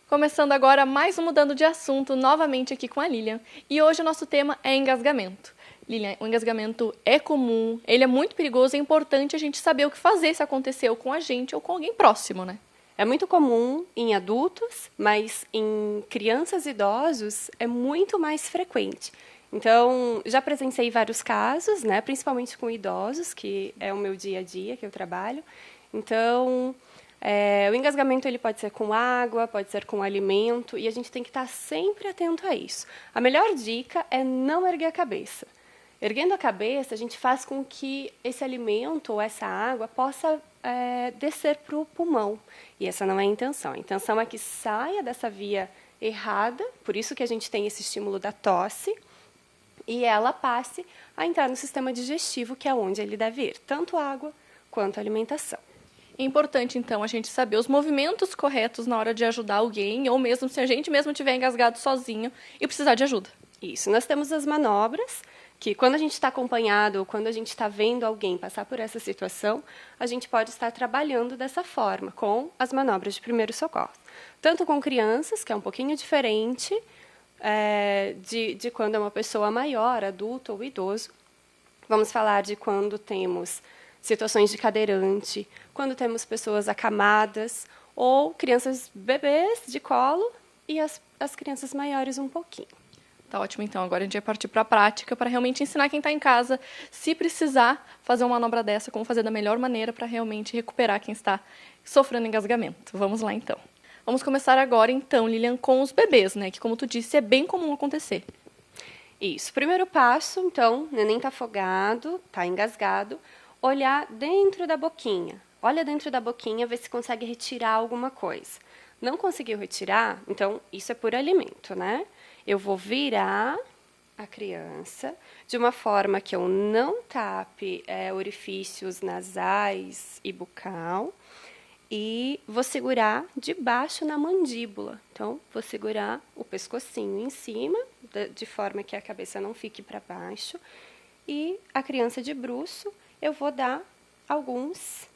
Começando agora mais um Mudando de Assunto, novamente aqui com a Lilian. E hoje o nosso tema é engasgamento. Lilian, o engasgamento é comum, ele é muito perigoso, é importante a gente saber o que fazer se aconteceu com a gente ou com alguém próximo, né? É muito comum em adultos, mas em crianças e idosos é muito mais frequente. Então, já presenciei vários casos, né, principalmente com idosos, que é o meu dia a dia que eu trabalho. Então, o engasgamento ele pode ser com água, pode ser com alimento, e a gente tem que estar sempre atento a isso. A melhor dica é não erguer a cabeça. Erguendo a cabeça, a gente faz com que esse alimento ou essa água possa descer para o pulmão. E essa não é a intenção. A intenção é que saia dessa via errada, por isso que a gente tem esse estímulo da tosse, e ela passe a entrar no sistema digestivo, que é onde ele deve ir, tanto água quanto alimentação. É importante, então, a gente saber os movimentos corretos na hora de ajudar alguém, ou mesmo se a gente mesmo estiver engasgado sozinho e precisar de ajuda. Isso, nós temos as manobras, que quando a gente está acompanhado ou quando a gente está vendo alguém passar por essa situação, a gente pode estar trabalhando dessa forma, com as manobras de primeiro socorro. Tanto com crianças, que é um pouquinho diferente de quando é uma pessoa maior, adulto ou idoso. Vamos falar de quando temos situações de cadeirante, quando temos pessoas acamadas, ou crianças bebês de colo e as crianças maiores um pouquinho. Tá ótimo, então. Agora a gente vai partir para a prática para realmente ensinar quem está em casa, se precisar fazer uma manobra dessa, como fazer da melhor maneira para realmente recuperar quem está sofrendo engasgamento. Vamos lá, então. Vamos começar agora, então, Lilian, com os bebês, né? Que, como tu disse, é bem comum acontecer. Isso. Primeiro passo, então, o neném está afogado, está engasgado, olhar dentro da boquinha. Olha dentro da boquinha, vê se consegue retirar alguma coisa. Não conseguiu retirar? Então, isso é por alimento, né? Eu vou virar a criança de uma forma que eu não tape orifícios nasais e bucal e vou segurar de baixo na mandíbula. Então, vou segurar o pescocinho em cima, de forma que a cabeça não fique para baixo. E a criança de bruço, eu vou dar alguns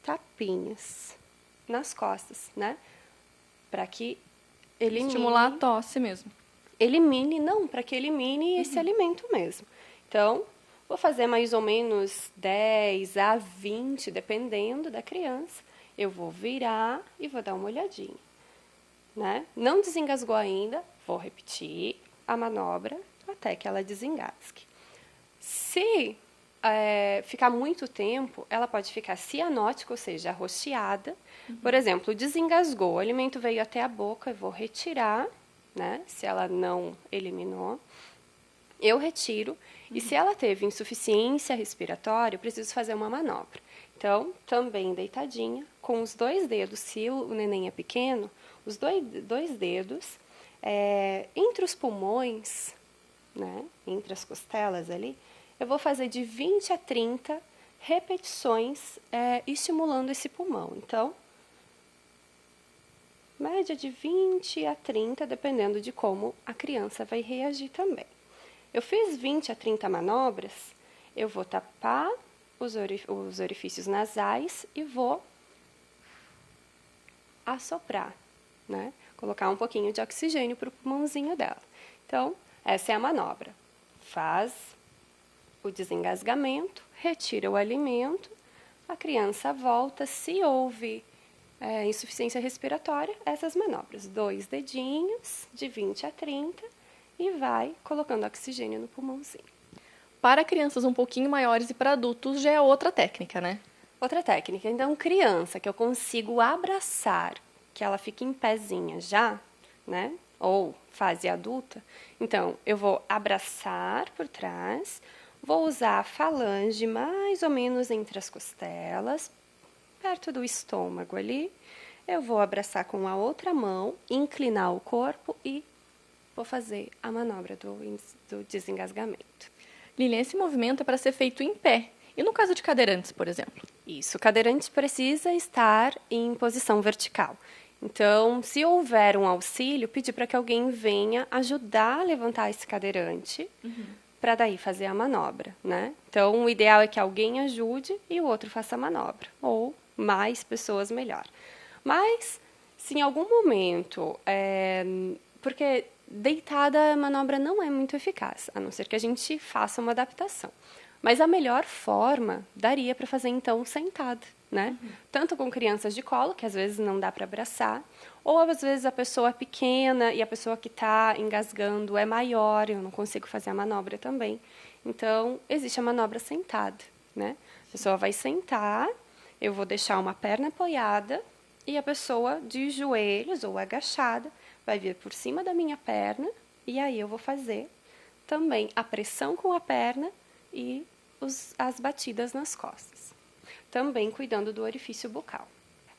tapinhas nas costas, né? Para que elimine... Estimular a tosse mesmo. Para que elimine esse alimento mesmo. Então, vou fazer mais ou menos 10 a 20, dependendo da criança. Eu vou virar e vou dar uma olhadinha, né? Não desengasgou ainda, vou repetir a manobra até que ela desengasgue. Se ficar muito tempo, ela pode ficar cianótica, ou seja, arroxeada. Por exemplo, desengasgou, o alimento veio até a boca, eu vou retirar, né? Se ela não eliminou, eu retiro. E se ela teve insuficiência respiratória, eu preciso fazer uma manobra. Então, também deitadinha, com os 2 dedos, se o neném é pequeno, os dois dedos entre os pulmões, né? Entre as costelas ali, eu vou fazer de 20 a 30 repetições estimulando esse pulmão. Então, média de 20 a 30, dependendo de como a criança vai reagir também. Eu fiz 20 a 30 manobras, eu vou tapar os orifícios nasais e vou assoprar, né? Colocar um pouquinho de oxigênio para o pulmãozinho dela. Então, essa é a manobra. Faz o desengasgamento, retira o alimento, a criança volta. Se houve insuficiência respiratória, essas manobras. 2 dedinhos, de 20 a 30, e vai colocando oxigênio no pulmãozinho. Para crianças um pouquinho maiores e para adultos já é outra técnica, né? Outra técnica. Então, criança que eu consigo abraçar, que ela fique em pezinha já, né? Ou fase adulta. Então, eu vou abraçar por trás, vou usar a falange mais ou menos entre as costelas, perto do estômago ali. Eu vou abraçar com a outra mão, inclinar o corpo e vou fazer a manobra do desengasgamento. Lilian, esse movimento é para ser feito em pé. E no caso de cadeirantes, por exemplo? Isso, o cadeirante precisa estar em posição vertical. Então, se houver um auxílio, pedir para que alguém venha ajudar a levantar esse cadeirante, para daí fazer a manobra, né? Então, o ideal é que alguém ajude e o outro faça a manobra, ou mais pessoas, melhor. Mas, se em algum momento, porque deitada a manobra não é muito eficaz, a não ser que a gente faça uma adaptação. Mas a melhor forma daria para fazer, então, sentada, né? Tanto com crianças de colo, que às vezes não dá para abraçar, ou às vezes a pessoa é pequena e a pessoa que está engasgando é maior, eu não consigo fazer a manobra também. Então, existe a manobra sentada, né? A pessoa vai sentar, eu vou deixar uma perna apoiada e a pessoa de joelhos ou agachada vai vir por cima da minha perna e aí eu vou fazer também a pressão com a perna e as batidas nas costas. Também cuidando do orifício bucal.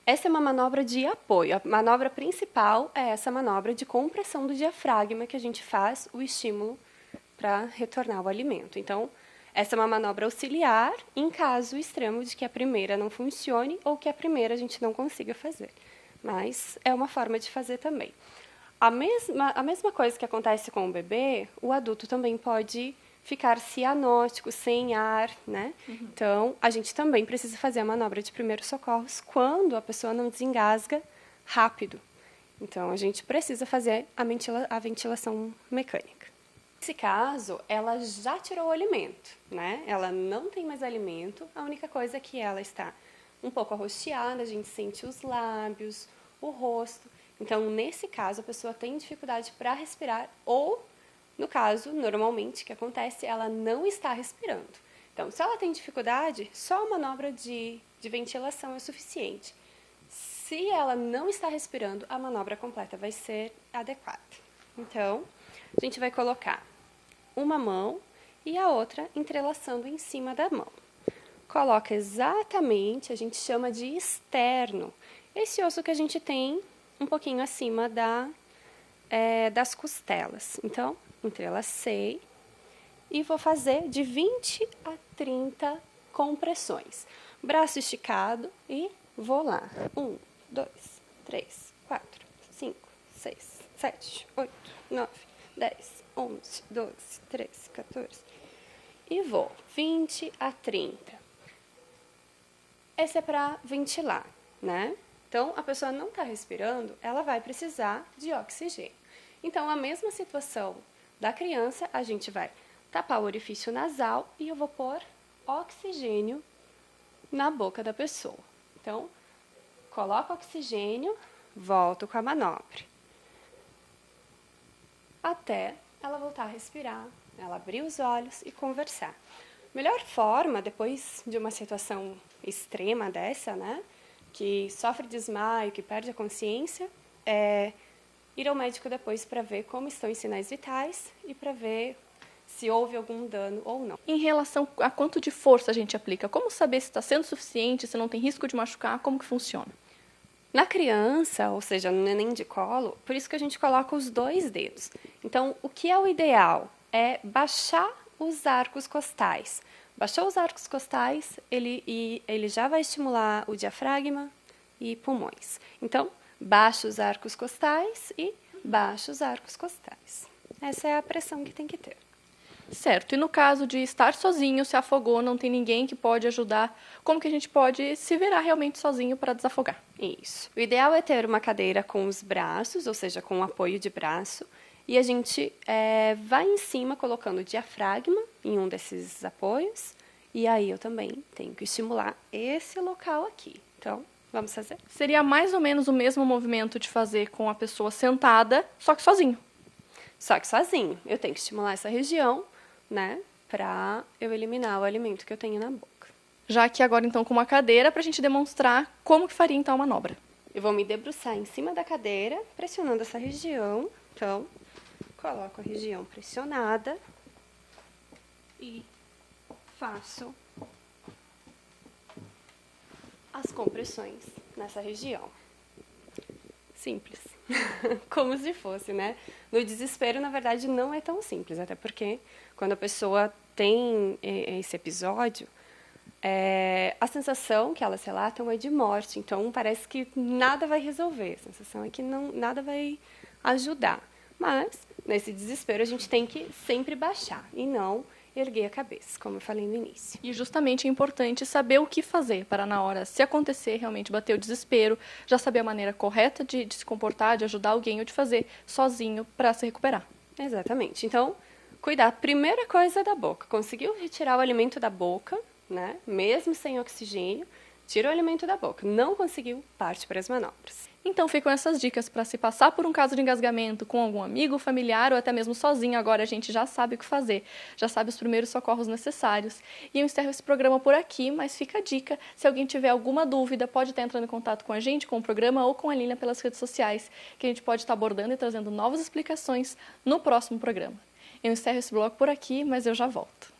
Essa é uma manobra de apoio. A manobra principal é essa manobra de compressão do diafragma que a gente faz o estímulo para retornar o alimento. Então, essa é uma manobra auxiliar em caso extremo de que a primeira não funcione ou que a primeira a gente não consiga fazer. Mas é uma forma de fazer também. A mesma coisa que acontece com o bebê, o adulto também pode ficar cianótico, sem ar, né? Então, a gente também precisa fazer a manobra de primeiros socorros quando a pessoa não desengasga rápido. Então, a gente precisa fazer a ventilação mecânica. Nesse caso, ela já tirou o alimento, né? Ela não tem mais alimento, a única coisa é que ela está um pouco arroxeada, a gente sente os lábios, o rosto. Então, nesse caso, a pessoa tem dificuldade para respirar ou, no caso, normalmente, o que acontece, ela não está respirando. Então, se ela tem dificuldade, só a manobra de ventilação é suficiente. Se ela não está respirando, a manobra completa vai ser adequada. Então, a gente vai colocar uma mão e a outra entrelaçando em cima da mão. Coloca exatamente, a gente chama de externo, esse osso que a gente tem um pouquinho acima das costelas. Então, entrelacei e vou fazer de 20 a 30 compressões. Braço esticado e vou lá. 1, 2, 3, 4, 5, 6, 7, 8, 9, 10, 11, 12, 13, 14. E vou 20 a 30. Esse é para ventilar, né? Então, a pessoa não está respirando, ela vai precisar de oxigênio. Então, a mesma situação da criança, a gente vai tapar o orifício nasal e eu vou pôr oxigênio na boca da pessoa. Então, coloco oxigênio, volto com a manobra. Até ela voltar a respirar, ela abrir os olhos e conversar. Melhor forma, depois de uma situação extrema dessa, né, que sofre desmaio, que perde a consciência, é ir ao médico depois para ver como estão os sinais vitais e para ver se houve algum dano ou não. Em relação a quanto de força a gente aplica, como saber se está sendo suficiente, se não tem risco de machucar, como que funciona? Na criança, ou seja, no neném de colo, por isso que a gente coloca os 2 dedos. Então, o que é o ideal? É baixar os arcos costais. Baixou os arcos costais, ele já vai estimular o diafragma e pulmões. Então, baixa os arcos costais e baixa os arcos costais. Essa é a pressão que tem que ter. Certo. E no caso de estar sozinho, se afogou, não tem ninguém que pode ajudar, como que a gente pode se virar realmente sozinho para desafogar? Isso. O ideal é ter uma cadeira com os braços, ou seja, com o apoio de braço, e a gente vai em cima colocando o diafragma em um desses apoios, e aí eu também tenho que estimular esse local aqui. Então, vamos fazer? Seria mais ou menos o mesmo movimento de fazer com a pessoa sentada, só que sozinho. Só que sozinho. Eu tenho que estimular essa região, né, para eu eliminar o alimento que eu tenho na boca. Já que agora, então, com uma cadeira, para a gente demonstrar como que faria, então, a manobra. Eu vou me debruçar em cima da cadeira, pressionando essa região. Então, coloco a região pressionada e faço as compressões nessa região. Simples. Como se fosse, né? No desespero, na verdade, não é tão simples, até porque quando a pessoa tem esse episódio, a sensação que elas relatam é de morte, então parece que nada vai resolver, a sensação é que nada vai ajudar. Mas, nesse desespero, a gente tem que sempre baixar e não erguer a cabeça, como eu falei no início. E justamente é importante saber o que fazer para na hora, se acontecer, realmente bater o desespero, já saber a maneira correta de se comportar, de ajudar alguém ou de fazer sozinho para se recuperar. Exatamente. Então, cuidar, primeira coisa é da boca. Conseguiu retirar o alimento da boca, né? Mesmo sem oxigênio, tira o alimento da boca. Não conseguiu, parte para as manobras. Então ficam essas dicas para se passar por um caso de engasgamento com algum amigo, familiar ou até mesmo sozinho. Agora a gente já sabe o que fazer, já sabe os primeiros socorros necessários. E eu encerro esse programa por aqui, mas fica a dica, se alguém tiver alguma dúvida, pode estar entrando em contato com a gente, com o programa ou com a Lina pelas redes sociais, que a gente pode estar abordando e trazendo novas explicações no próximo programa. Eu encerro esse bloco por aqui, mas eu já volto.